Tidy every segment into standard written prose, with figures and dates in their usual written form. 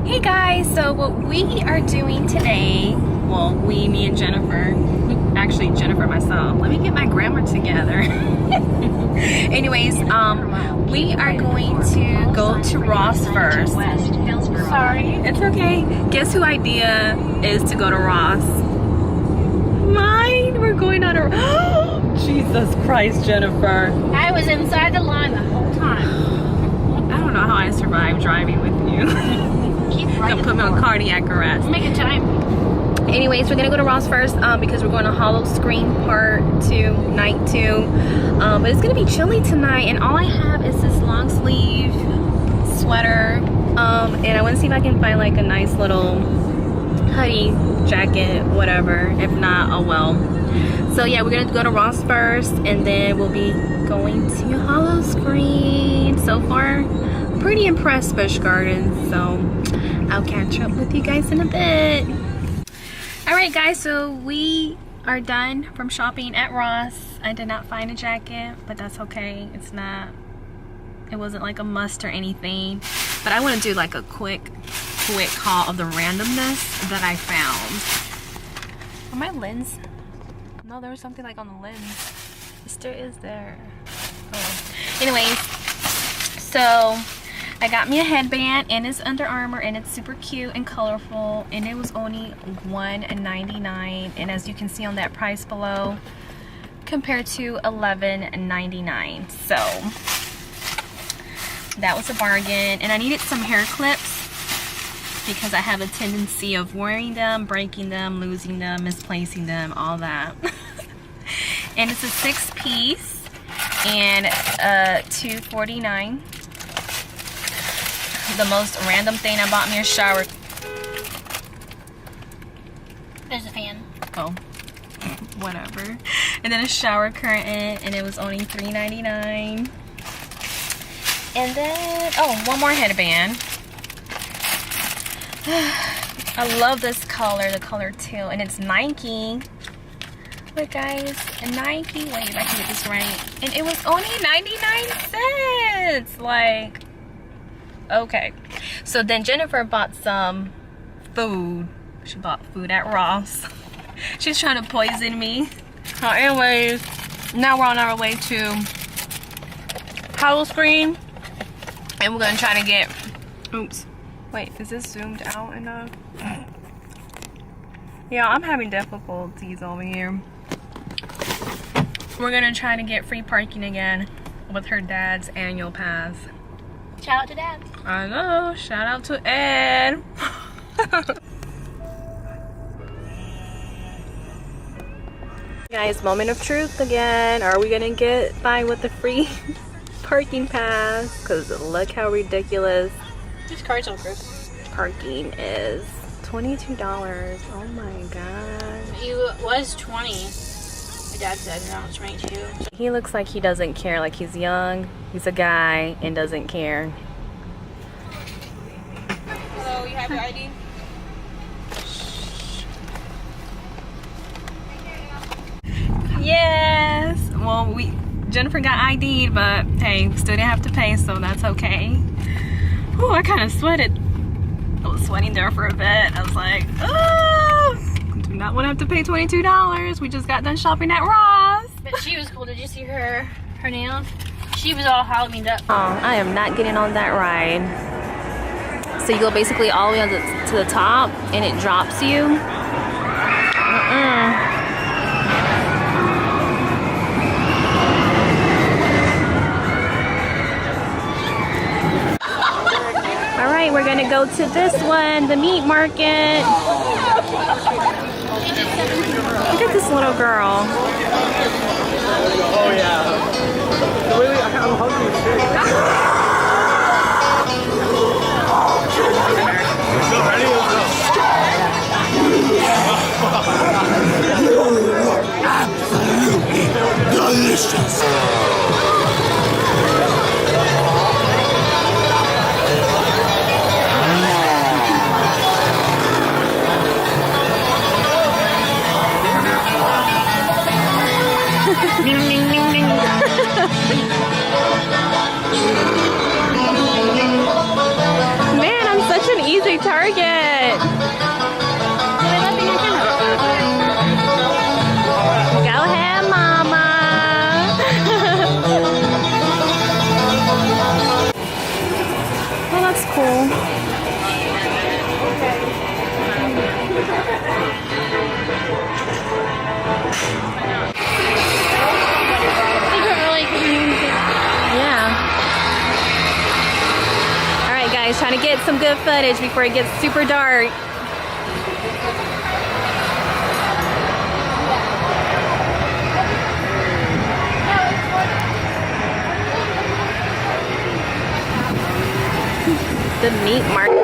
Hey guys, so what we are doing today, well, me and Jennifer, actually Jennifer myself, let me get my grammar together. Anyways, we are going to go to Ross first. Sorry, it's okay. Guess who idea is to go to Ross? Mine. We're going on a Jesus Christ, Jennifer. I was inside the line the whole time. I don't know how I survived driving with you. Gonna put me on cardiac arrest. Make a time. Anyways, we're gonna go to Ross first because we're going to Howl-O-Scream Part 2, Night 2. But it's gonna be chilly tonight, and all I have is this long sleeve sweater. And I want to see if I can find like a nice little hoodie, jacket, whatever. If not, oh well. So yeah, we're gonna go to Ross first, and then we'll be going to Howl-O-Scream. So far, pretty impressed Busch Gardens. So I'll catch up with you guys in a bit. Alright guys, so we are done from shopping at Ross. I did not find a jacket, but that's okay. It wasn't like a must or anything. But I want to do like a quick haul of the randomness that I found. Oh, my lens? No, there was something like on the lens. It still is there. Oh. Anyways, so I got me a headband, and it's Under Armour, and it's super cute and colorful, and it was only $1.99, and as you can see on that price below, compared to $11.99. So that was a bargain. And I needed some hair clips because I have a tendency of wearing them, breaking them, losing them, misplacing them, all that. And it's a 6-piece and $2.49. The most random thing, I bought me a shower. There's a fan. Oh, whatever. And then a shower curtain, and it was only $3.99. And then, oh, one more headband. I love this color, the color teal, and it's Nike. Look guys, a Nike, wait if I can get this right. And it was only 99 cents. Like, okay. So then Jennifer bought some food. She bought food at Ross. She's trying to poison me. Anyways, now we're on our way to Howl-O-Scream. And we're gonna try to get, oops, wait, is this zoomed out enough? Yeah, I'm having difficulties over here. We're gonna try to get free parking again with her dad's annual pass. Shout out to Dad. I know, shout out to Ed. Guys, moment of truth again. Are we gonna get by with the free parking pass? Because look how ridiculous This car's so gross. parking is. $22. Oh my god. It was 20. My dad said now it's 22. He looks like he doesn't care. Like he's young, he's a guy, and doesn't care. Hello, you have your ID? Yes. Well, Jennifer got ID'd, but hey, still didn't have to pay, so that's okay. Oh, I kind of sweated. I was sweating there for a bit. I was like, oh, do not want to have to pay $22. We just got done shopping at Ross. But she was cool. Did you see her nails? She was all Halloweened up. Oh, I am not getting on that ride. So you go basically all the way to the top, and it drops you. Alright, we're gonna go to this one, the meat market. Look at this little girl. Oh yeah. Wait, I'm hungry. Delicious. Ding, ding, ding, ding. boutique Target. Go ahead, Mama. Well, that's cool. Yeah. All right, guys, trying to get some good footage before it gets super dark. The meat market.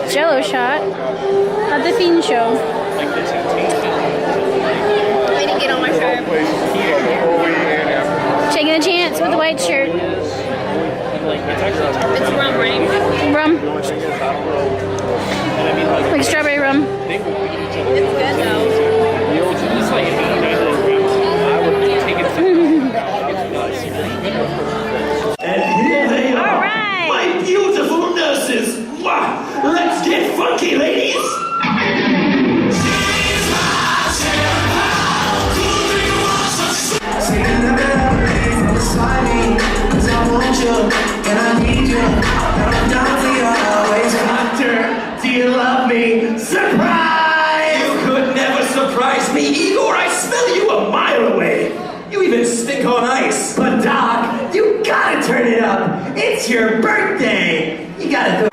Jello shot at the Fiend Show. I didn't get on my shirt. Taking a chance with the white shirt. It's rum, right? Rum. Like strawberry rum. It's good though. And here they are, all right. my beautiful nurses. Let's get funky, ladies. Doctor, do you love me? Surprise! price. But Doc, you gotta turn it up. It's your birthday. You gotta go.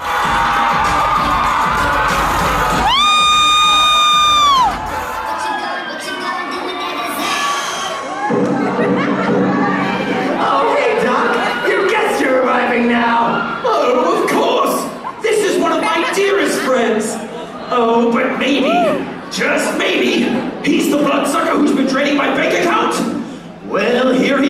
Oh, hey, Doc. Your guests are arriving now. Oh, of course. This is one of my dearest friends. Oh, but maybe, just maybe, he's the bloodsucker who's been draining my bank account. Well, here he...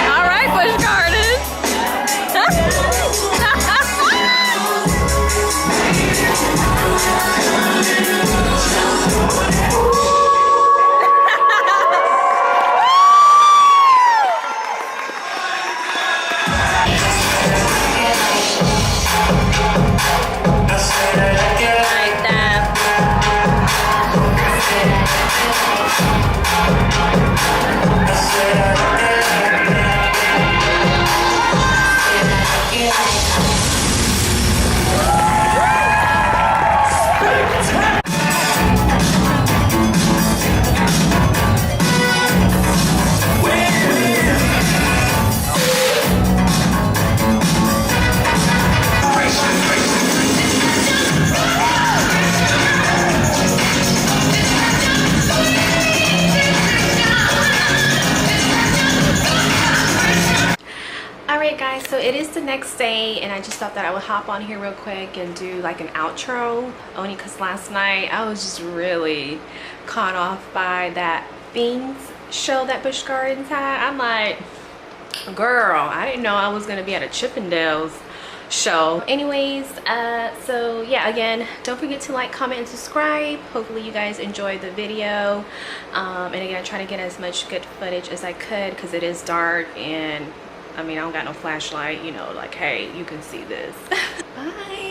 All right, Busch Gardens. Like that. Alright guys, so it is the next day and I just thought that I would hop on here real quick and do like an outro, only because last night I was just really caught off by that Things show that Busch Gardens had. I'm like, girl, I didn't know I was going to be at a Chippendales show. Anyways, so yeah, again, don't forget to like, comment, and subscribe. Hopefully you guys enjoyed the video, and again, I try to get as much good footage as I could because it is dark and I mean I don't got no flashlight, you know, like, hey, you can see this. Bye.